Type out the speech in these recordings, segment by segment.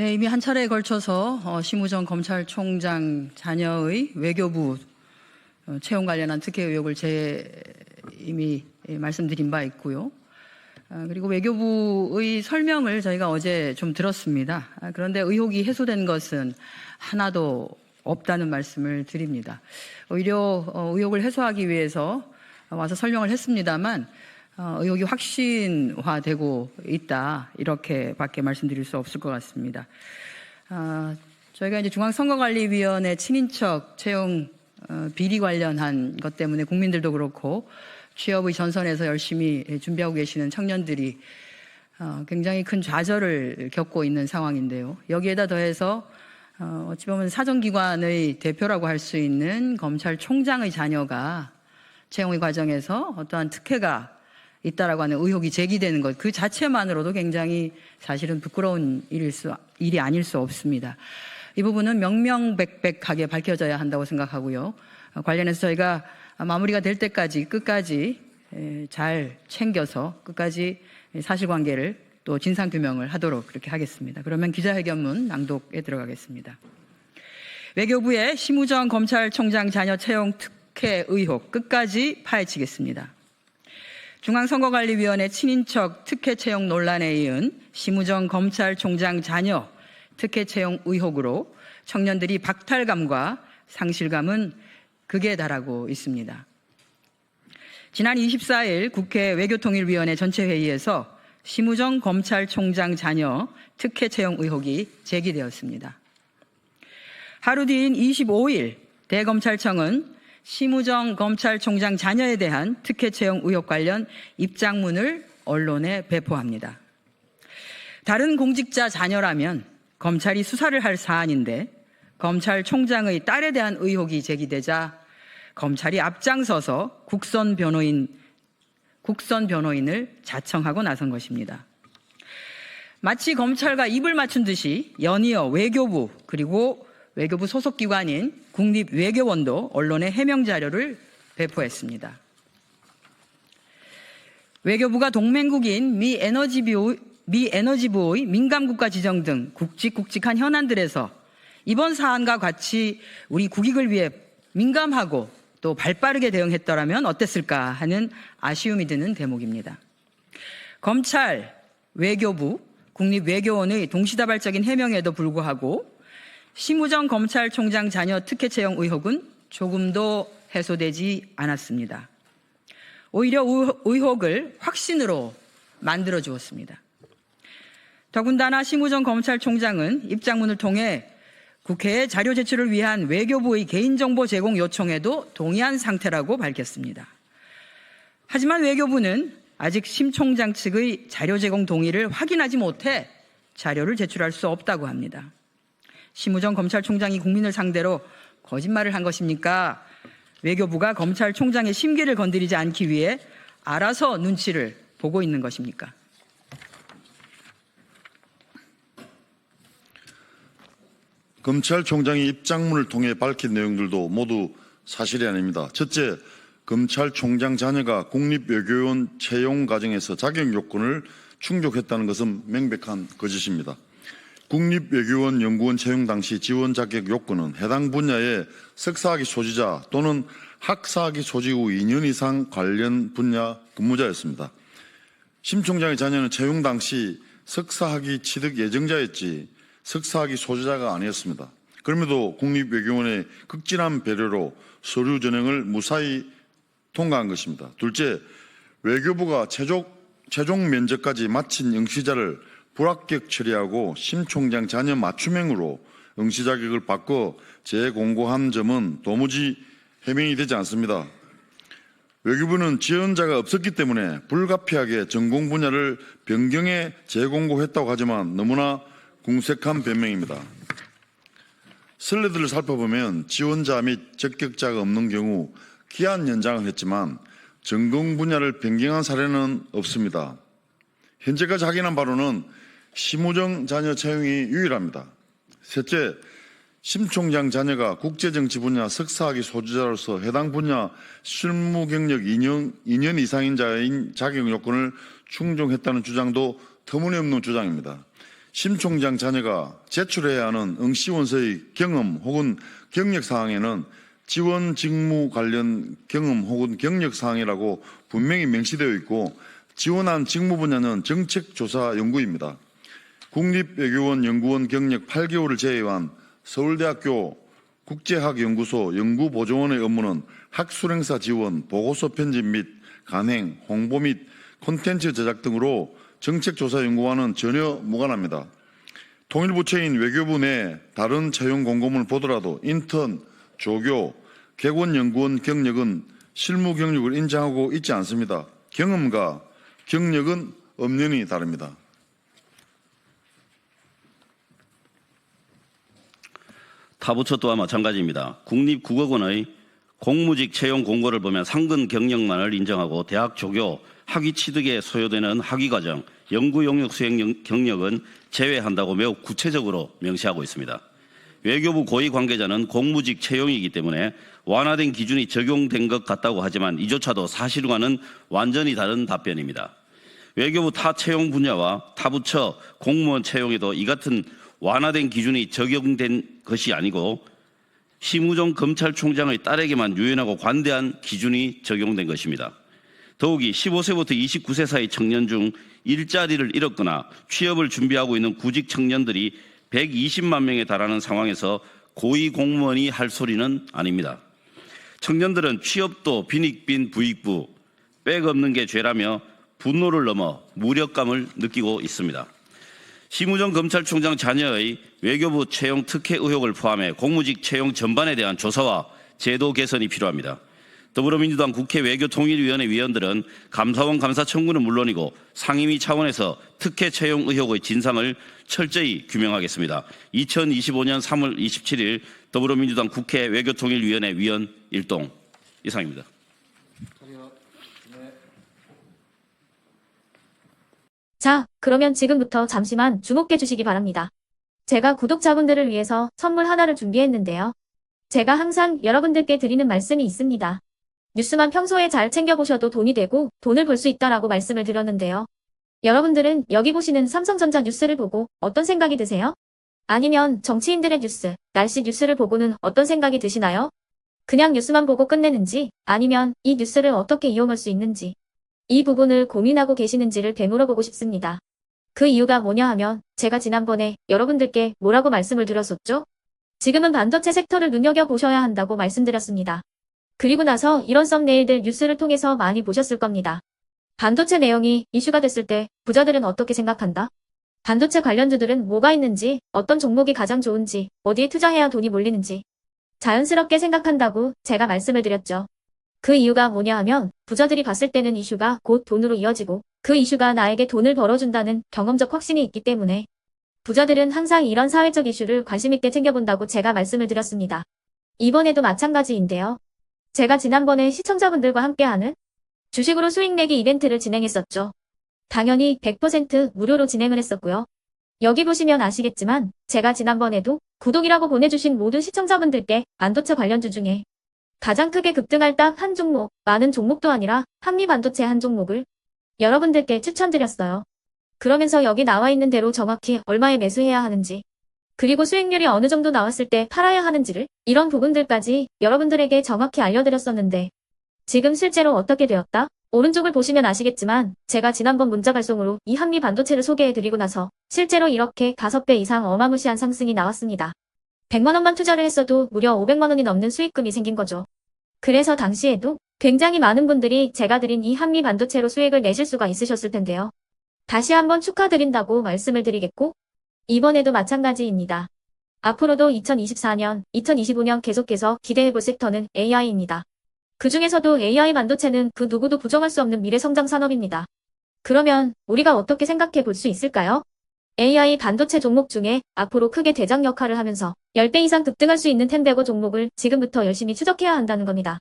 네, 이미 한 차례에 걸쳐서 심우정 검찰총장 자녀의 외교부 채용 관련한 특혜 의혹을 이미 말씀드린 바 있고요. 그리고 외교부의 설명을 저희가 어제 좀 들었습니다. 그런데 의혹이 해소된 것은 하나도 없다는 말씀을 드립니다. 오히려 의혹을 해소하기 위해서 와서 설명을 했습니다만 의혹이 확신화되고 있다, 이렇게밖에 말씀드릴 수 없을 것 같습니다. 저희가 이제 중앙선거관리위원회 친인척 채용 비리 관련한 것 때문에 국민들도 그렇고 취업의 전선에서 열심히 준비하고 계시는 청년들이 굉장히 큰 좌절을 겪고 있는 상황인데요. 여기에다 더해서 어찌 보면 사정기관의 대표라고 할 수 있는 검찰총장의 자녀가 채용의 과정에서 어떠한 특혜가 있다라고 하는 의혹이 제기되는 것, 그 자체만으로도 굉장히 사실은 부끄러운 일이 아닐 수 없습니다. 이 부분은 명명백백하게 밝혀져야 한다고 생각하고요. 관련해서 저희가 마무리가 될 때까지 끝까지 잘 챙겨서 끝까지 사실관계를 또 진상규명을 하도록 그렇게 하겠습니다. 그러면 기자회견문 낭독에 들어가겠습니다. 외교부의 심우정 검찰총장 자녀 채용 특혜 의혹 끝까지 파헤치겠습니다. 중앙선거관리위원회 친인척 특혜 채용 논란에 이은 심우정 검찰총장 자녀 특혜 채용 의혹으로 청년들이 박탈감과 상실감은 극에 달하고 있습니다. 지난 24일 국회 외교통일위원회 전체회의에서 심우정 검찰총장 자녀 특혜 채용 의혹이 제기되었습니다. 하루 뒤인 25일 대검찰청은 심우정 검찰총장 자녀에 대한 특혜 채용 의혹 관련 입장문을 언론에 배포합니다. 다른 공직자 자녀라면 검찰이 수사를 할 사안인데 검찰총장의 딸에 대한 의혹이 제기되자 검찰이 앞장서서 국선 변호인을 자청하고 나선 것입니다. 마치 검찰과 입을 맞춘 듯이 연이어 외교부 그리고 외교부 소속 기관인 국립외교원도 언론에 해명 자료를 배포했습니다. 외교부가 동맹국인 미 에너지부의 민감국가 지정 등 굵직굵직한 현안들에서 이번 사안과 같이 우리 국익을 위해 민감하고 또 발빠르게 대응했더라면 어땠을까 하는 아쉬움이 드는 대목입니다. 검찰, 외교부, 국립외교원의 동시다발적인 해명에도 불구하고 심우정 검찰총장 자녀 특혜 채용 의혹은 조금도 해소되지 않았습니다. 오히려 의혹을 확신으로 만들어 주었습니다. 더군다나 심우정 검찰총장은 입장문을 통해 국회에 자료 제출을 위한 외교부의 개인정보 제공 요청에도 동의한 상태라고 밝혔습니다. 하지만 외교부는 아직 심 총장 측의 자료 제공 동의를 확인하지 못해 자료를 제출할 수 없다고 합니다. 심우정 검찰총장이 국민을 상대로 거짓말을 한 것입니까? 외교부가 검찰총장의 심기를 건드리지 않기 위해 알아서 눈치를 보고 있는 것입니까? 검찰총장이 입장문을 통해 밝힌 내용들도 모두 사실이 아닙니다. 첫째, 검찰총장 자녀가 국립외교원 채용 과정에서 자격 요건을 충족했다는 것은 명백한 거짓입니다. 국립외교원 연구원 채용 당시 지원 자격 요건은 해당 분야의 석사학위 소지자 또는 학사학위 소지 후 2년 이상 관련 분야 근무자였습니다. 심 총장의 자녀는 채용 당시 석사학위 취득 예정자였지 석사학위 소지자가 아니었습니다. 그럼에도 국립외교원의 극진한 배려로 서류 전형을 무사히 통과한 것입니다. 둘째, 외교부가 최종 면접까지 마친 응시자를 불합격 처리하고 심 총장 자녀 맞춤형으로 응시 자격을 바꿔 재공고한 점은 도무지 해명이 되지 않습니다. 외교부는 지원자가 없었기 때문에 불가피하게 전공 분야를 변경해 재공고했다고 하지만 너무나 궁색한 변명입니다. 슬라이드를 살펴보면 지원자 및 적격자가 없는 경우 기한 연장을 했지만 전공 분야를 변경한 사례는 없습니다. 현재까지 확인한 바로는 심우정 자녀 채용이 유일합니다. 셋째, 심 총장 자녀가 국제정치 분야 석사학위 소지자로서 해당 분야 실무 경력 2년 이상인 자인 자격 요건을 충족했다는 주장도 터무니없는 주장입니다. 심 총장 자녀가 제출해야 하는 응시원서의 경험 혹은 경력 사항에는 지원 직무 관련 경험 혹은 경력 사항이라고 분명히 명시되어 있고 지원한 직무 분야는 정책조사 연구입니다. 국립외교원 연구원 경력 8개월을 제외한 서울대학교 국제학연구소 연구보조원의 업무는 학술행사 지원, 보고서 편집 및 간행, 홍보 및 콘텐츠 제작 등으로 정책조사 연구와는 전혀 무관합니다. 통일부처인 외교부 내 다른 채용 공고문을 보더라도 인턴, 조교, 객원연구원 경력은 실무 경력을 인정하고 있지 않습니다. 경험과 경력은 엄연히 다릅니다. 타부처 또한 마찬가지입니다. 국립국어원의 공무직 채용 공고를 보면 상근 경력만을 인정하고 대학 조교, 학위 취득에 소요되는 학위과정, 연구 용역 수행 경력은 제외한다고 매우 구체적으로 명시하고 있습니다. 외교부 고위 관계자는 공무직 채용이기 때문에 완화된 기준이 적용된 것 같다고 하지만 이조차도 사실과는 완전히 다른 답변입니다. 외교부 타 채용 분야와 타부처 공무원 채용에도 이 같은 완화된 기준이 적용된 것이 아니고 심우정 검찰총장의 딸에게만 유연하고 관대한 기준이 적용된 것입니다. 더욱이 15세부터 29세 사이 청년 중 일자리를 잃었거나 취업을 준비하고 있는 구직 청년들이 120만 명에 달하는 상황에서 고위 공무원이 할 소리는 아닙니다. 청년들은 취업도 빈익빈 부익부, 백 없는 게 죄라며 분노를 넘어 무력감을 느끼고 있습니다. 심우정 검찰총장 자녀의 외교부 채용 특혜 의혹을 포함해 공무직 채용 전반에 대한 조사와 제도 개선이 필요합니다. 더불어민주당 국회 외교통일위원회 위원들은 감사원 감사 청구는 물론이고 상임위 차원에서 특혜 채용 의혹의 진상을 철저히 규명하겠습니다. 2025년 3월 27일 더불어민주당 국회 외교통일위원회 위원 일동 이상입니다. 자, 그러면 지금부터 잠시만 주목해 주시기 바랍니다. 제가 구독자분들을 위해서 선물 하나를 준비했는데요. 제가 항상 여러분들께 드리는 말씀이 있습니다. 뉴스만 평소에 잘 챙겨보셔도 돈이 되고 돈을 벌 수 있다라고 말씀을 드렸는데요. 여러분들은 여기 보시는 삼성전자 뉴스를 보고 어떤 생각이 드세요? 아니면 정치인들의 뉴스, 날씨 뉴스를 보고는 어떤 생각이 드시나요? 그냥 뉴스만 보고 끝내는지 아니면 이 뉴스를 어떻게 이용할 수 있는지 이 부분을 고민하고 계시는지를 되물어보고 싶습니다. 그 이유가 뭐냐 하면 제가 지난번에 여러분들께 뭐라고 말씀을 드렸었죠? 지금은 반도체 섹터를 눈여겨보셔야 한다고 말씀드렸습니다. 그리고 나서 이런 썸네일들 뉴스를 통해서 많이 보셨을 겁니다. 반도체 내용이 이슈가 됐을 때 부자들은 어떻게 생각한다? 반도체 관련주들은 뭐가 있는지, 어떤 종목이 가장 좋은지, 어디에 투자해야 돈이 몰리는지 자연스럽게 생각한다고 제가 말씀을 드렸죠. 그 이유가 뭐냐 하면 부자들이 봤을 때는 이슈가 곧 돈으로 이어지고 그 이슈가 나에게 돈을 벌어준다는 경험적 확신이 있기 때문에 부자들은 항상 이런 사회적 이슈를 관심 있게 챙겨본다고 제가 말씀을 드렸습니다. 이번에도 마찬가지인데요. 제가 지난번에 시청자분들과 함께하는 주식으로 수익 내기 이벤트를 진행했었죠. 당연히 100% 무료로 진행을 했었고요. 여기 보시면 아시겠지만 제가 지난번에도 구독이라고 보내주신 모든 시청자분들께 반도체 관련주 중에 가장 크게 급등할 딱 한 종목, 많은 종목도 아니라 한미반도체 한 종목을 여러분들께 추천드렸어요. 그러면서 여기 나와 있는 대로 정확히 얼마에 매수해야 하는지, 그리고 수익률이 어느 정도 나왔을 때 팔아야 하는지를 이런 부분들까지 여러분들에게 정확히 알려드렸었는데 지금 실제로 어떻게 되었다? 오른쪽을 보시면 아시겠지만 제가 지난번 문자 발송으로 이 한미반도체를 소개해드리고 나서 실제로 이렇게 5배 이상 어마무시한 상승이 나왔습니다. 100만 원만 투자를 했어도 무려 500만 원이 넘는 수익금이 생긴 거죠. 그래서 당시에도 굉장히 많은 분들이 제가 드린 이 한미 반도체로 수익을 내실 수가 있으셨을 텐데요. 다시 한번 축하드린다고 말씀을 드리겠고 이번에도 마찬가지입니다. 앞으로도 2024년, 2025년 계속해서 기대해볼 섹터는 AI입니다. 그 중에서도 AI 반도체는 그 누구도 부정할 수 없는 미래 성장 산업입니다. 그러면 우리가 어떻게 생각해 볼 수 있을까요? AI 반도체 종목 중에 앞으로 크게 대장 역할을 하면서 10배 이상 급등할 수 있는 텐베고 종목을 지금부터 열심히 추적해야 한다는 겁니다.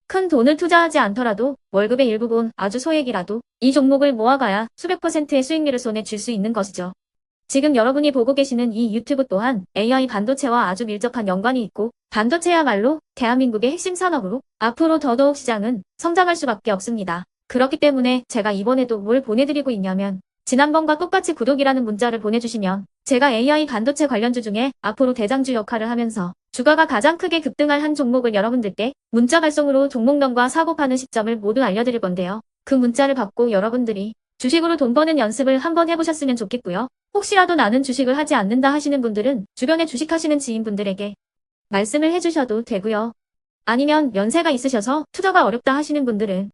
큰 돈을 투자하지 않더라도 월급의 일부분 아주 소액이라도 이 종목을 모아가야 수백 %의 수익률을 손에 쥘 수 있는 것이죠. 지금 여러분이 보고 계시는 이 유튜브 또한 AI 반도체와 아주 밀접한 연관이 있고 반도체야말로 대한민국의 핵심 산업으로 앞으로 더더욱 시장은 성장할 수밖에 없습니다. 그렇기 때문에 제가 이번에도 뭘 보내드리고 있냐면 지난번과 똑같이 구독이라는 문자를 보내주시면 제가 AI 반도체 관련주 중에 앞으로 대장주 역할을 하면서 주가가 가장 크게 급등할 한 종목을 여러분들께 문자 발송으로 종목명과 사고파는 시점을 모두 알려드릴 건데요. 그 문자를 받고 여러분들이 주식으로 돈 버는 연습을 한번 해보셨으면 좋겠고요. 혹시라도 나는 주식을 하지 않는다 하시는 분들은 주변에 주식하시는 지인분들에게 말씀을 해주셔도 되고요. 아니면 연세가 있으셔서 투자가 어렵다 하시는 분들은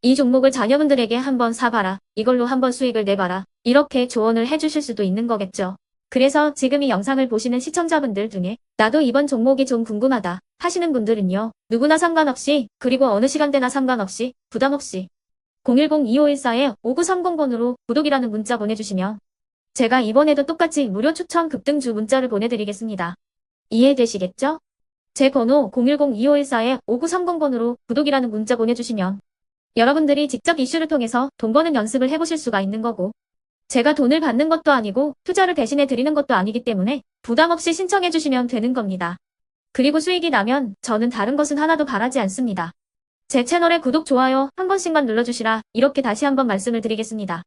이 종목을 자녀분들에게 한번 사봐라. 이걸로 한번 수익을 내봐라. 이렇게 조언을 해주실 수도 있는 거겠죠. 그래서 지금 이 영상을 보시는 시청자분들 중에 나도 이번 종목이 좀 궁금하다 하시는 분들은요. 누구나 상관없이 그리고 어느 시간대나 상관없이 부담 없이 010-2514-5930번으로 구독이라는 문자 보내주시면 제가 이번에도 똑같이 무료 추천 급등주 문자를 보내드리겠습니다. 이해되시겠죠? 제 번호 010-2514-5930번으로 구독이라는 문자 보내주시면 여러분들이 직접 이슈를 통해서 돈 버는 연습을 해보실 수가 있는 거고 제가 돈을 받는 것도 아니고 투자를 대신해 드리는 것도 아니기 때문에 부담 없이 신청해 주시면 되는 겁니다. 그리고 수익이 나면 저는 다른 것은 하나도 바라지 않습니다. 제 채널에 구독, 좋아요 한 번씩만 눌러주시라 이렇게 다시 한번 말씀을 드리겠습니다.